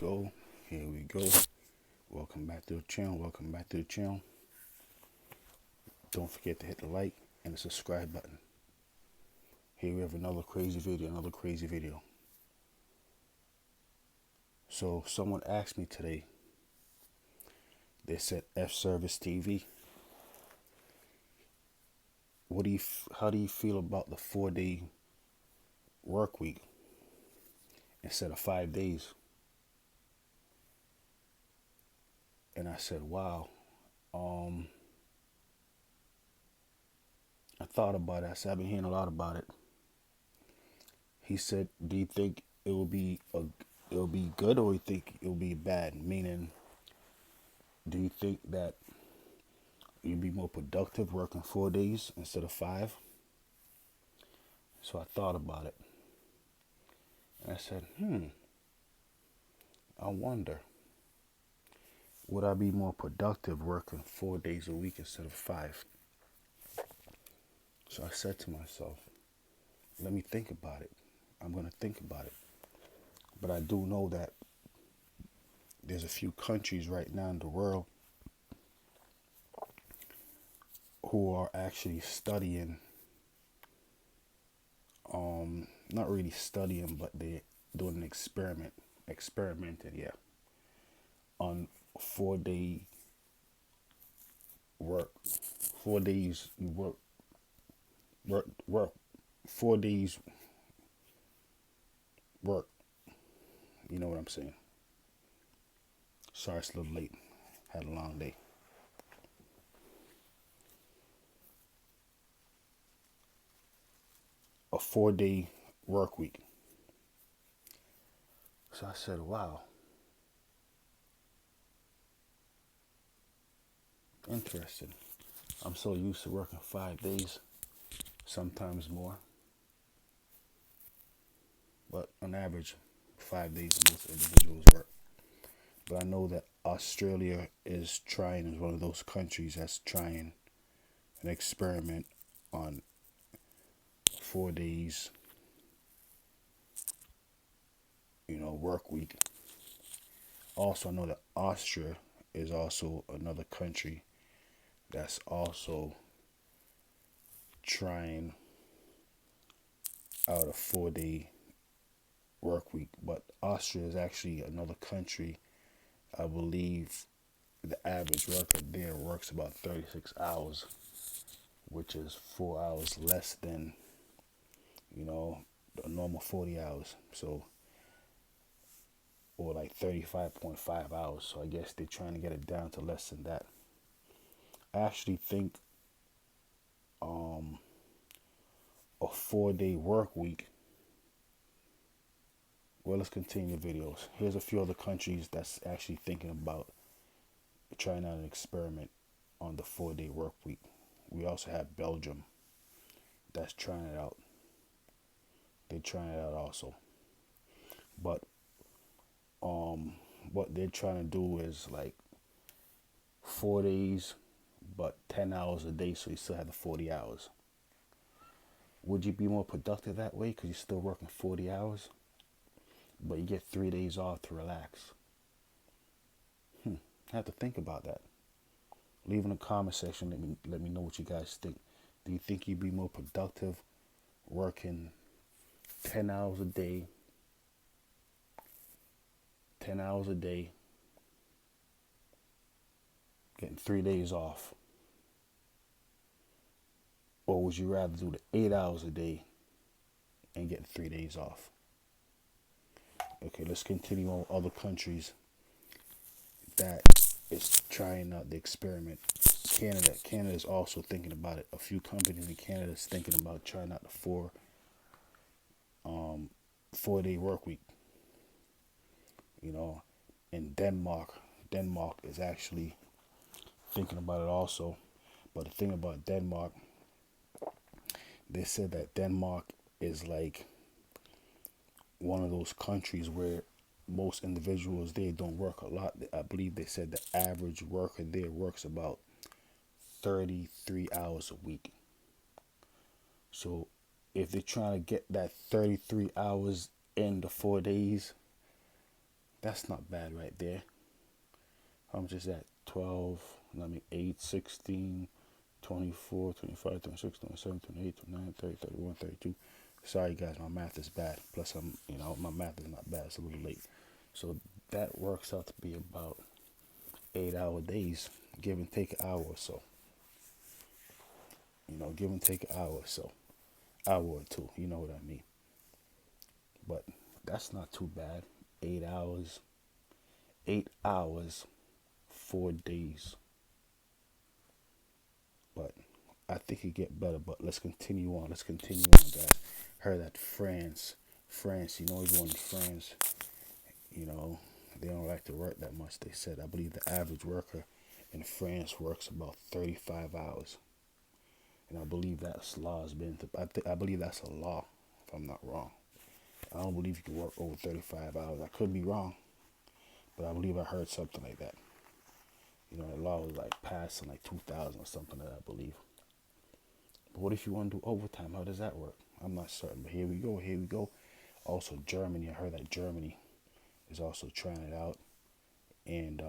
go. Here we go. Welcome back to the channel. Welcome back to the channel. Don't forget to hit the like and the subscribe button. Here we have another crazy video. So someone asked me today. They said, F Service TV, how do you feel about the 4-day work week instead of 5 days? And I said, wow. I thought about it. I said, I've been hearing a lot about it. He said, do you think it will be good, or you think it will be bad? Meaning, do you think that you'd be more productive working 4 days instead of 5? So I thought about it. And I said, I wonder, would I be more productive working 4 days a week instead of 5? So I said to myself, let me think about it. I'm going to think about it. But I do know that there's a few countries right now in the world who are actually studying, not really studying, but they're doing an experimenting, on 4-day work. 4 days you work, 4 days work. You know what I'm saying? Sorry, it's a little late. Had a long day. A 4-day work week. So I said, wow, interesting. I'm so used to working 5 days, sometimes more. But on average, 5 days most individuals work. But I know that Australia is one of those countries that's trying an experiment on 4 days, work week. Also, I know that Austria is also another country that's also trying out a 4-day work week. But Austria is actually another country. I believe the average worker there works about 36 hours, which is 4 hours less than, the normal 40 hours. So, or like 35.5 hours. So I guess they're trying to get it down to less than that. I actually think a 4-day work week. Well, let's continue the videos. Here's a few other countries that's actually thinking about trying out an experiment on the 4-day work week. We also have Belgium that's trying it out. They're trying it out also. But what they're trying to do is like 4 days, but 10 hours a day, so you still have the 40 hours. Would you be more productive that way because you're still working 40 hours, but you get 3 days off to relax? I have to think about that. Leave in the comment section. Let me know what you guys think. Do you think you'd be more productive working 10 hours a day, 10 hours a day, getting 3 days off? Or would you rather do the 8 hours a day and get 3 days off? Okay, let's continue on other countries that is trying out the experiment. Canada is also thinking about it. A few companies in Canada is thinking about trying out the 4-day work week. In Denmark is actually thinking about it also. But the thing about Denmark, they said that Denmark is like one of those countries where most individuals there don't work a lot. I believe they said the average worker there works about 33 hours a week. So if they're trying to get that 33 hours in the 4 days, That's not bad right there. How much is that? 12, I mean 8, 16, 24, 25, 26, 27, 28, 29, 30, 31, 32. Sorry guys, my math is bad. Plus my math is not bad. It's a little late. So that works out to be about 8 hour days, give and take an hour or so. Give and take an hour or so. Hour or two, you know what I mean. But that's not too bad. 8 hours. 8 hours, 4 days. But I think it get better. But let's continue on. Let's continue on, guys. Heard that France. Everyone in France, you know, they don't like to work that much. They said I believe the average worker in France works about 35 hours, and I believe that's law has been. I believe that's a law, if I'm not wrong. I don't believe you can work over 35 hours. I could be wrong, but I believe I heard something like that. The law was like passed in like 2000 or something like that, I believe. But what if you want to do overtime? How does that work? I'm not certain, but here we go. Here we go. Also, Germany. I heard that Germany is also trying it out, and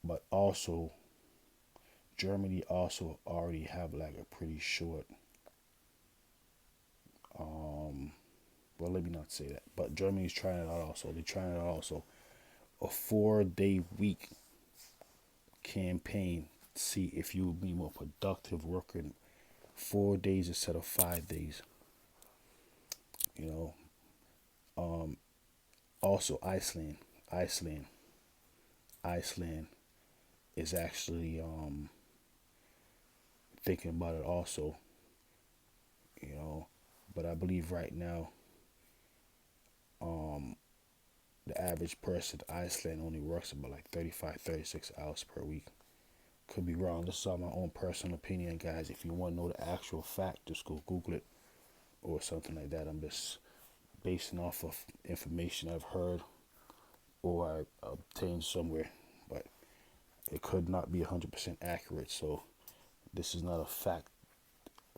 but also Germany also already have like a pretty short. Um, well, let me not say that. But Germany's trying it out also. They're trying it out also. A 4 day week campaign. See if you will be more productive working 4 days instead of 5 days. You know. Also, Iceland, Iceland is actually thinking about it also. You know, but I believe right now, um, the average person in Iceland only works about like 35, 36 hours per week. Could be wrong. This is all my own personal opinion, guys. If you want to know the actual fact, just go Google it or something like that. I'm just basing off of information I've heard or I obtained somewhere, but it could not be 100% accurate. So this is not a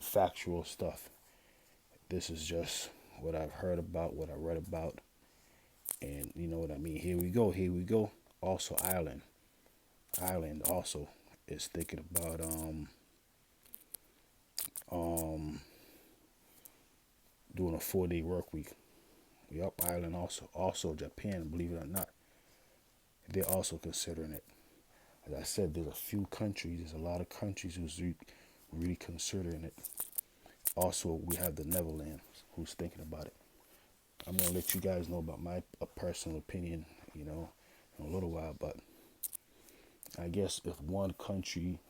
factual stuff. This is just what I've heard about, what I read about, and you know what I mean. Here we go. Here we go. Also, Ireland. Ireland also is thinking about um doing a 4 day work week. Yup, Ireland also Japan. Believe it or not, they're also considering it. As I said, there's a few countries. There's a lot of countries who's really considering it. Also, we have the Netherlands who's thinking about it. I'm gonna let you guys know about my personal opinion, in a little while. But I guess if one country,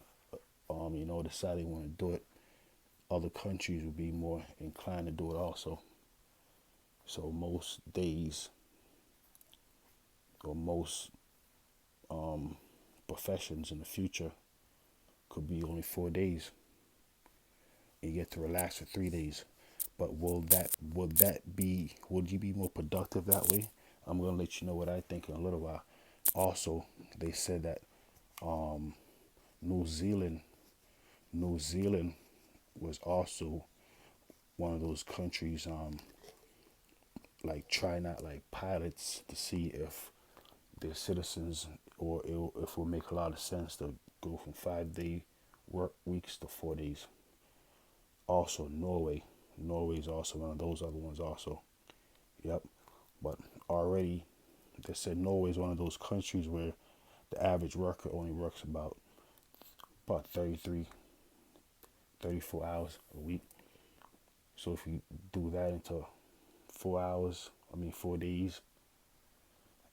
decide they want to do it, other countries will be more inclined to do it also. So most days or most um, professions in the future could be only 4 days. You get to relax for 3 days. But would you be more productive that way? I'm gonna let you know what I think in a little while. Also, they said that um, New Zealand, New Zealand was also one of those countries, like trying out like pilots to see if their citizens or if it will make a lot of sense to go from 5 day work weeks to 4 days. Also, Norway is also one of those other ones also. Yep. But already they said Norway is one of those countries where the average worker only works about 33, 34 hours a week. So if you do that into 4 hours, 4 days,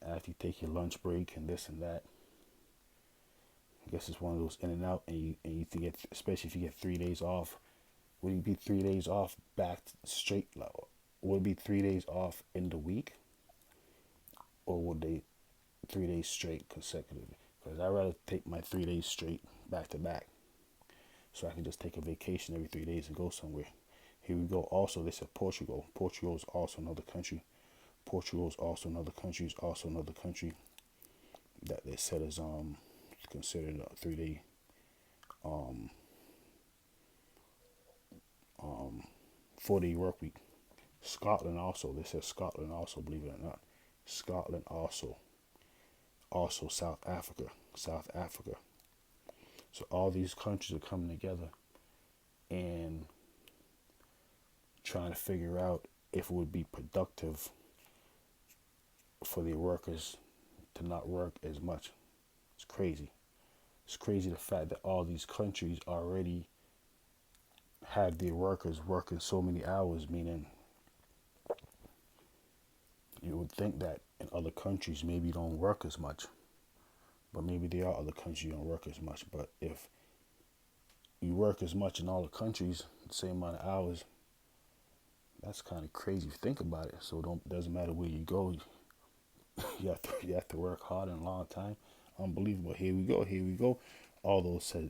after you take your lunch break and this and that, I guess it's one of those in and out, and you to get, especially if you get 3 days off. Would it be 3 days off back straight? Like, would it be 3 days off in the week, or would they 3 days straight consecutively? Because I'd rather take my 3 days straight back to back, so I can just take a vacation every 3 days and go somewhere. Here we go. Also, they said Portugal. Portugal is also another country. Portugal is also another country. Is also another country that they said is considered a 3 day um 4 day work week. Scotland also. They said Scotland also. Believe it or not, Scotland also South Africa. So all these countries are coming together and trying to figure out if it would be productive for their workers to not work as much. It's crazy. It's crazy the fact that all these countries already have their workers working so many hours, meaning you would think that in other countries maybe don't work as much. But maybe there are other countries you don't work as much. But if you work as much in all the countries, the same amount of hours, that's kind of crazy if you think about it. So it doesn't matter where you go, you have to work hard and a long time. Unbelievable. Here we go. Here we go. All those said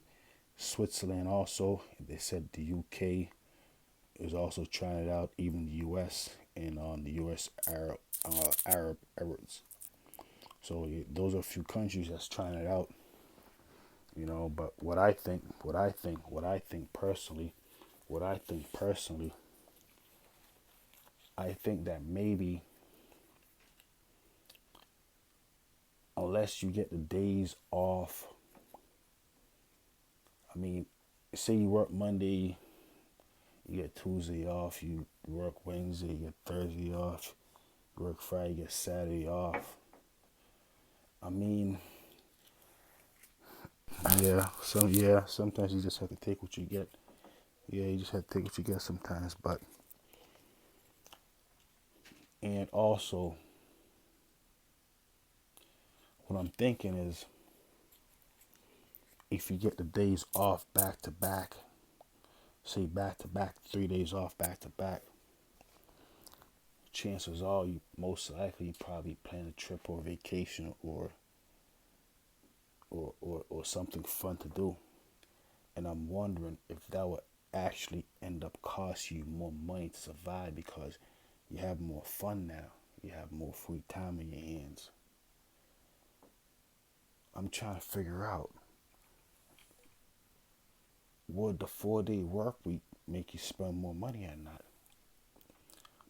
Switzerland also. They said the UK is also trying it out. Even the US and the US Arab Emirates. So those are a few countries that's trying it out. But what I think personally, I think that maybe unless you get the days off, I mean, say you work Monday, you get Tuesday off, you work Wednesday, you get Thursday off, you work Friday, you get Saturday off. I mean, sometimes you just have to take what you get. Yeah, you just have to take what you get sometimes, but and also what I'm thinking is if you get the days off back to back, say back to back, 3 days off back to back, chances are you most likely probably plan a trip or vacation or something fun to do. And I'm wondering if that would actually end up cost you more money to survive because you have more fun now. You have more free time in your hands. I'm trying to figure out, would the 4-day work week make you spend more money or not?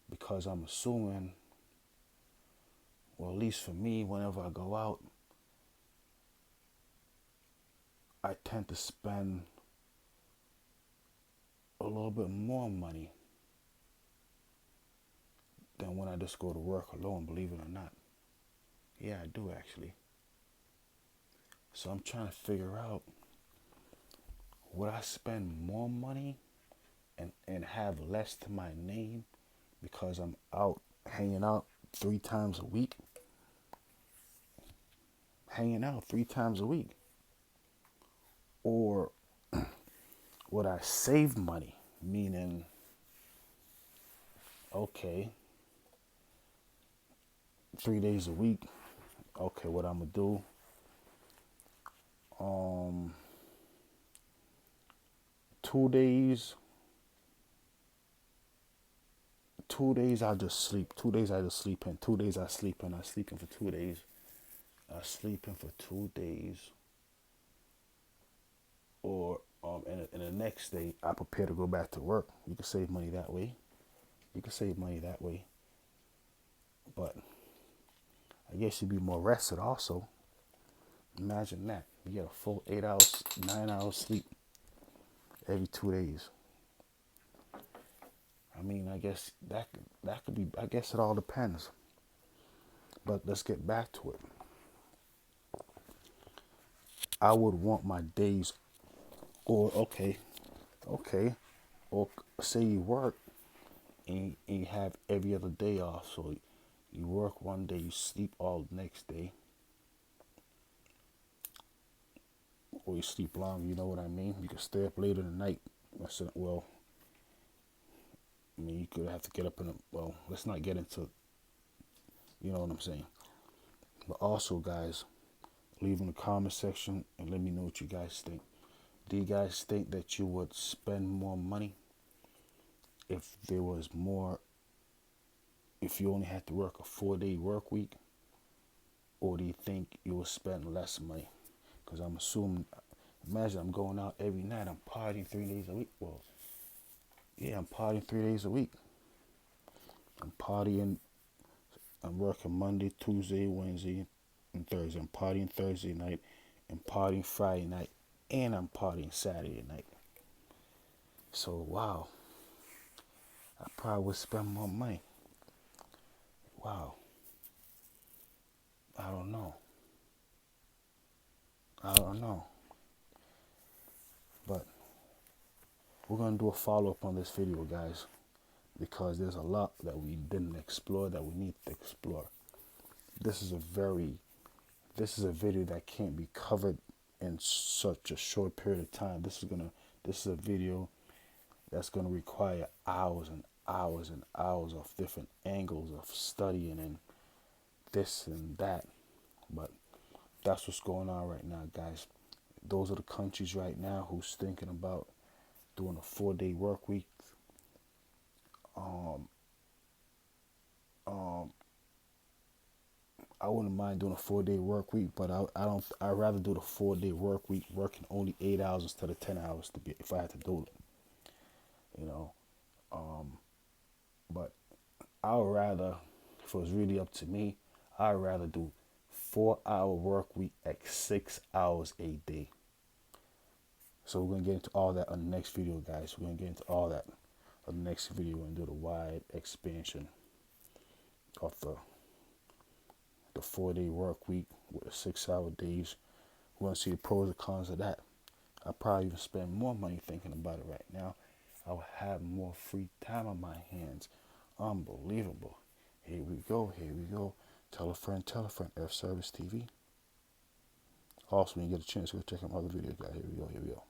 Because I'm assuming, well, at least for me, whenever I go out, I tend to spend a little bit more money than when I just go to work alone, believe it or not. Yeah, I do actually. So I'm trying to figure out, would I spend more money and have less to my name because I'm out hanging out 3 times a week? Hanging out 3 times a week. Or would I save money? Meaning, okay, 3 days a week. Okay, what I'm gonna do? Um, 2 days. 2 days I just sleep. 2 days I just sleep in. 2 days I sleep in. I sleep in for 2 days. I sleep in for 2 days. Or and the next day I prepare to go back to work. You can save money that way. You can save money that way. But I guess you'd be more rested also. Imagine that. You get a full 8 hours, 9 hours sleep every 2 days. I mean, I guess that could be. I guess it all depends. But let's get back to it. I would want my days, or okay, or say you work and you have every other day off. So you work one day, you sleep all the next day, or you sleep long. You know what I mean? You can stay up later in the night. Well, I mean, you could have to get up in the. Well, let's not get into. You know what I'm saying? But also, guys, leave in the comment section and let me know what you guys think. Do you guys think that you would spend more money if there was more, if you only had to work a 4-day work week? Or do you think you would spend less money? Because I'm assuming, imagine I'm going out every night, I'm partying 3 days a week. Well, yeah, I'm partying 3 days a week. I'm partying I'm working Monday, Tuesday, Wednesday, and Thursday. I'm partying Thursday night, and partying Friday night, and I'm partying Saturday night. So wow, I probably would spend more money. Wow, I don't know. I don't know. But we're gonna do a follow up on this video, guys, because there's a lot that we didn't explore that we need to explore. This is a very this is a video that can't be covered in such a short period of time. This is a video that's gonna require hours and hours and hours of different angles of studying and this and that. But that's what's going on right now, guys. Those are the countries right now who's thinking about doing a 4-day work week. Um, um, I wouldn't mind doing a 4-day work week, but I don't. I'd rather do the 4-day work week, working only 8 hours instead of 10 hours to be if I had to do it. You know, um, but I would rather, if it was really up to me, I'd rather do 4-hour work week at 6 hours a day. So we're gonna get into all that on the next video, guys. We're gonna get into all that on the next video and do the wide expansion of the 4-day work week with the 6-hour days. We're gonna see the pros and cons of that. I'll probably even spend more money thinking about it right now. I'll have more free time on my hands. Unbelievable. Here we go, here we go. Tell a friend, F Service TV. Also, when you get a chance, go check out my other videos, guys. Here we go, here we go.